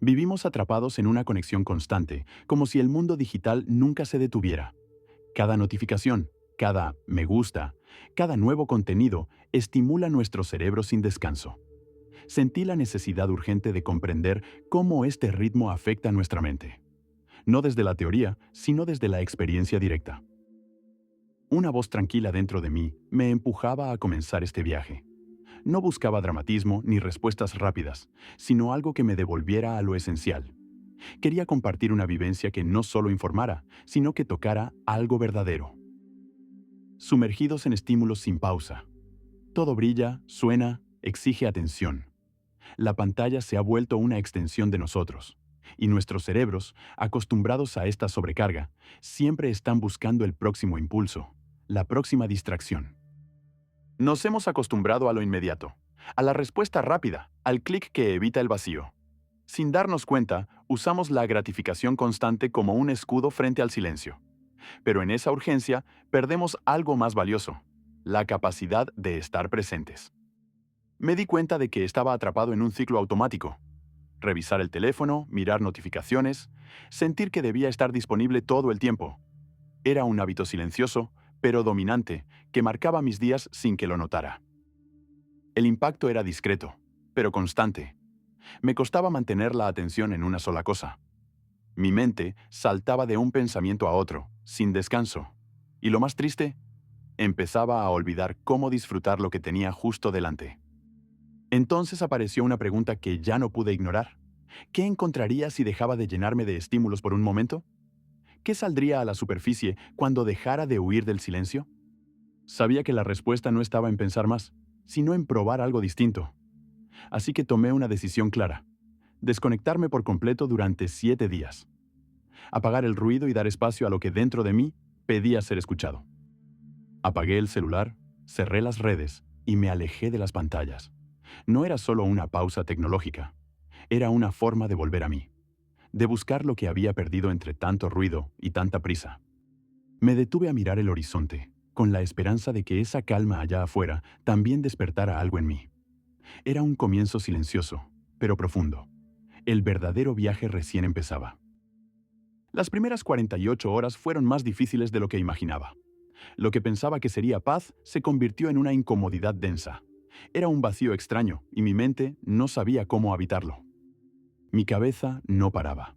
Vivimos atrapados en una conexión constante, como si el mundo digital nunca se detuviera. Cada notificación, cada me gusta, cada nuevo contenido estimula nuestro cerebro sin descanso. Sentí la necesidad urgente de comprender cómo este ritmo afecta a nuestra mente. No desde la teoría, sino desde la experiencia directa. Una voz tranquila dentro de mí me empujaba a comenzar este viaje. No buscaba dramatismo ni respuestas rápidas, sino algo que me devolviera a lo esencial. Quería compartir una vivencia que no solo informara, sino que tocara algo verdadero. Sumergidos en estímulos sin pausa. Todo brilla, suena, exige atención. La pantalla se ha vuelto una extensión de nosotros, y nuestros cerebros, acostumbrados a esta sobrecarga, siempre están buscando el próximo impulso, la próxima distracción. Nos hemos acostumbrado a lo inmediato, a la respuesta rápida, al clic que evita el vacío. Sin darnos cuenta, usamos la gratificación constante como un escudo frente al silencio. Pero en esa urgencia, perdemos algo más valioso, la capacidad de estar presentes. Me di cuenta de que estaba atrapado en un ciclo automático. Revisar el teléfono, mirar notificaciones, sentir que debía estar disponible todo el tiempo. Era un hábito silencioso, pero dominante, que marcaba mis días sin que lo notara. El impacto era discreto, pero constante. Me costaba mantener la atención en una sola cosa. Mi mente saltaba de un pensamiento a otro, sin descanso. Y lo más triste, empezaba a olvidar cómo disfrutar lo que tenía justo delante. Entonces apareció una pregunta que ya no pude ignorar. ¿Qué encontraría si dejaba de llenarme de estímulos por un momento? ¿Qué saldría a la superficie cuando dejara de huir del silencio? Sabía que la respuesta no estaba en pensar más, sino en probar algo distinto. Así que tomé una decisión clara: desconectarme por completo durante 7 días. Apagar el ruido y dar espacio a lo que dentro de mí pedía ser escuchado. Apagué el celular, cerré las redes y me alejé de las pantallas. No era solo una pausa tecnológica, era una forma de volver a mí, de buscar lo que había perdido entre tanto ruido y tanta prisa. Me detuve a mirar el horizonte, con la esperanza de que esa calma allá afuera también despertara algo en mí. Era un comienzo silencioso, pero profundo. El verdadero viaje recién empezaba. Las primeras 48 horas fueron más difíciles de lo que imaginaba. Lo que pensaba que sería paz se convirtió en una incomodidad densa. Era un vacío extraño y mi mente no sabía cómo habitarlo. Mi cabeza no paraba.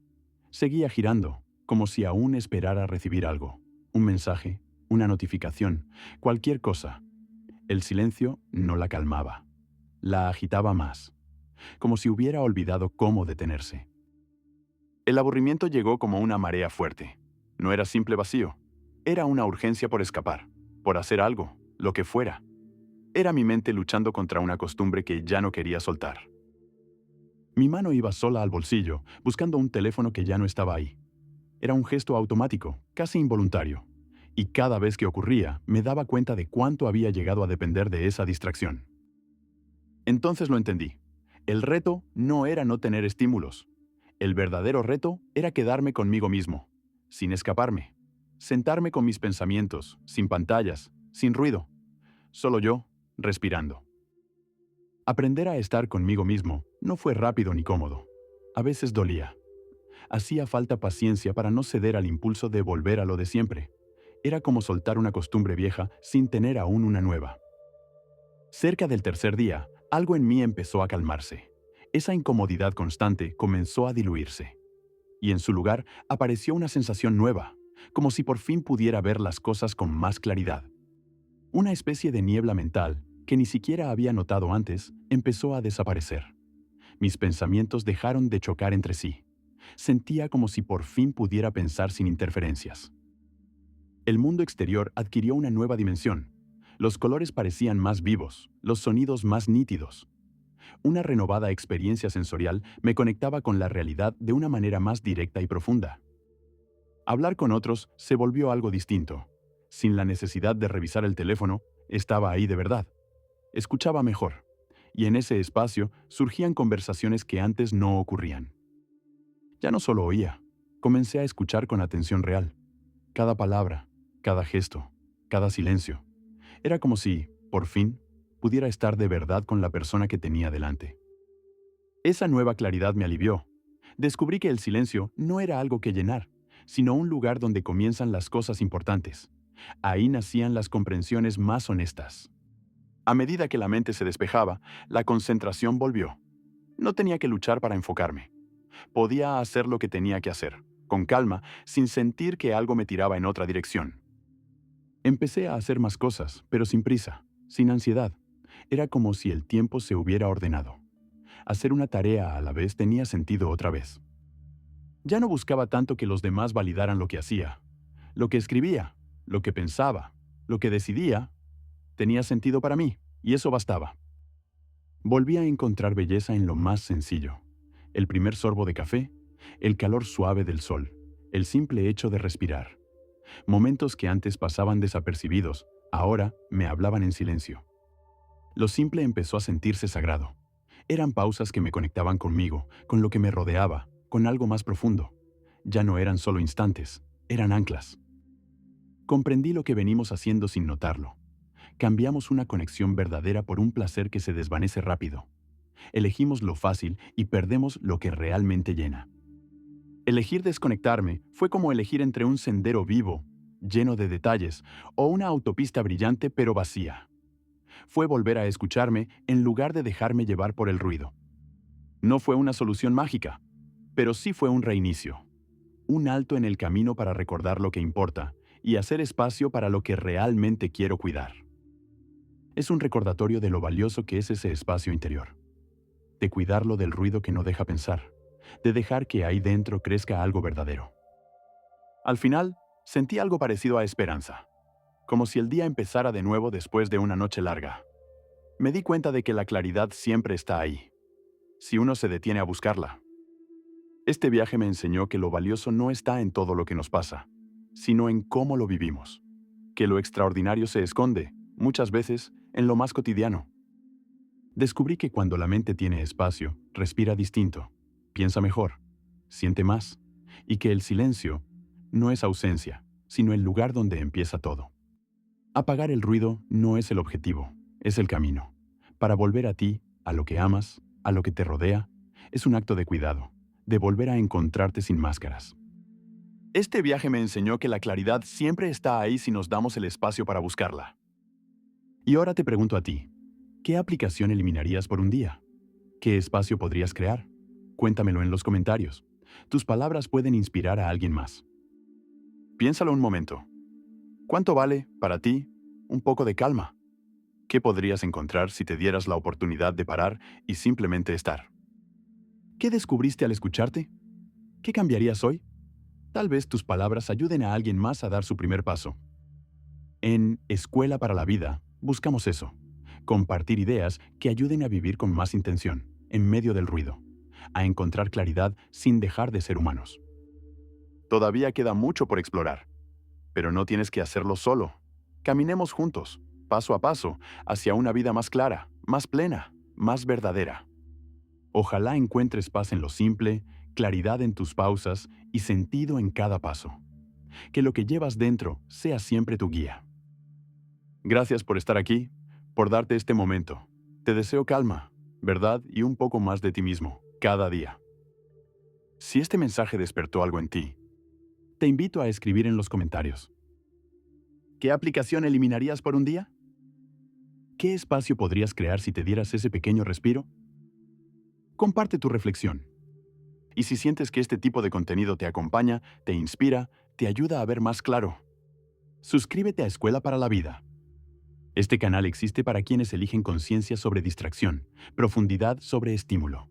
Seguía girando, como si aún esperara recibir algo. Un mensaje, una notificación, cualquier cosa. El silencio no la calmaba. La agitaba más, como si hubiera olvidado cómo detenerse. El aburrimiento llegó como una marea fuerte. No era simple vacío. Era una urgencia por escapar, por hacer algo, lo que fuera. Era mi mente luchando contra una costumbre que ya no quería soltar. Mi mano iba sola al bolsillo, buscando un teléfono que ya no estaba ahí. Era un gesto automático, casi involuntario. Y cada vez que ocurría, me daba cuenta de cuánto había llegado a depender de esa distracción. Entonces lo entendí. El reto no era no tener estímulos. El verdadero reto era quedarme conmigo mismo, sin escaparme. Sentarme con mis pensamientos, sin pantallas, sin ruido. Solo yo, respirando. Aprender a estar conmigo mismo no fue rápido ni cómodo. A veces dolía. Hacía falta paciencia para no ceder al impulso de volver a lo de siempre. Era como soltar una costumbre vieja sin tener aún una nueva. Cerca del tercer día, algo en mí empezó a calmarse. Esa incomodidad constante comenzó a diluirse. Y en su lugar apareció una sensación nueva, como si por fin pudiera ver las cosas con más claridad. Una especie de niebla mental, que ni siquiera había notado antes, empezó a desaparecer. Mis pensamientos dejaron de chocar entre sí. Sentía como si por fin pudiera pensar sin interferencias. El mundo exterior adquirió una nueva dimensión. Los colores parecían más vivos, los sonidos más nítidos. Una renovada experiencia sensorial me conectaba con la realidad de una manera más directa y profunda. Hablar con otros se volvió algo distinto. Sin la necesidad de revisar el teléfono, estaba ahí de verdad. Escuchaba mejor, y en ese espacio surgían conversaciones que antes no ocurrían. Ya no solo oía, comencé a escuchar con atención real. Cada palabra, cada gesto, cada silencio. Era como si, por fin, pudiera estar de verdad con la persona que tenía delante. Esa nueva claridad me alivió. Descubrí que el silencio no era algo que llenar, sino un lugar donde comienzan las cosas importantes. Ahí nacían las comprensiones más honestas. A medida que la mente se despejaba, la concentración volvió. No tenía que luchar para enfocarme. Podía hacer lo que tenía que hacer, con calma, sin sentir que algo me tiraba en otra dirección. Empecé a hacer más cosas, pero sin prisa, sin ansiedad. Era como si el tiempo se hubiera ordenado. Hacer una tarea a la vez tenía sentido otra vez. Ya no buscaba tanto que los demás validaran lo que hacía. Lo que escribía, lo que pensaba, lo que decidía, tenía sentido para mí, y eso bastaba. Volví a encontrar belleza en lo más sencillo. El primer sorbo de café, el calor suave del sol, el simple hecho de respirar. Momentos que antes pasaban desapercibidos, ahora me hablaban en silencio. Lo simple empezó a sentirse sagrado. Eran pausas que me conectaban conmigo, con lo que me rodeaba, con algo más profundo. Ya no eran solo instantes, eran anclas. Comprendí lo que venimos haciendo sin notarlo. Cambiamos una conexión verdadera por un placer que se desvanece rápido. Elegimos lo fácil y perdemos lo que realmente llena. Elegir desconectarme fue como elegir entre un sendero vivo, lleno de detalles, o una autopista brillante pero vacía. Fue volver a escucharme en lugar de dejarme llevar por el ruido. No fue una solución mágica, pero sí fue un reinicio. Un alto en el camino para recordar lo que importa y hacer espacio para lo que realmente quiero cuidar. Es un recordatorio de lo valioso que es ese espacio interior. De cuidarlo del ruido que no deja pensar, de dejar que ahí dentro crezca algo verdadero. Al final, sentí algo parecido a esperanza, como si el día empezara de nuevo después de una noche larga. Me di cuenta de que la claridad siempre está ahí, si uno se detiene a buscarla. Este viaje me enseñó que lo valioso no está en todo lo que nos pasa, sino en cómo lo vivimos. Que lo extraordinario se esconde, muchas veces, en lo más cotidiano. Descubrí que cuando la mente tiene espacio, respira distinto, piensa mejor, siente más, y que el silencio no es ausencia, sino el lugar donde empieza todo. Apagar el ruido no es el objetivo, es el camino. Para volver a ti, a lo que amas, a lo que te rodea, es un acto de cuidado, de volver a encontrarte sin máscaras. Este viaje me enseñó que la claridad siempre está ahí si nos damos el espacio para buscarla. Y ahora te pregunto a ti, ¿qué aplicación eliminarías por un día? ¿Qué espacio podrías crear? Cuéntamelo en los comentarios. Tus palabras pueden inspirar a alguien más. Piénsalo un momento. ¿Cuánto vale, para ti, un poco de calma? ¿Qué podrías encontrar si te dieras la oportunidad de parar y simplemente estar? ¿Qué descubriste al escucharte? ¿Qué cambiarías hoy? Tal vez tus palabras ayuden a alguien más a dar su primer paso. En Escuela para la Vida, buscamos eso. Compartir ideas que ayuden a vivir con más intención, en medio del ruido. A encontrar claridad sin dejar de ser humanos. Todavía queda mucho por explorar, pero no tienes que hacerlo solo. Caminemos juntos, paso a paso, hacia una vida más clara, más plena, más verdadera. Ojalá encuentres paz en lo simple, claridad en tus pausas y sentido en cada paso. Que lo que llevas dentro sea siempre tu guía. Gracias por estar aquí, por darte este momento. Te deseo calma, verdad y un poco más de ti mismo, cada día. Si este mensaje despertó algo en ti, te invito a escribir en los comentarios. ¿Qué aplicación eliminarías por un día? ¿Qué espacio podrías crear si te dieras ese pequeño respiro? Comparte tu reflexión. Y si sientes que este tipo de contenido te acompaña, te inspira, te ayuda a ver más claro, suscríbete a Escuela para la Vida. Este canal existe para quienes eligen conciencia sobre distracción, profundidad sobre estímulo.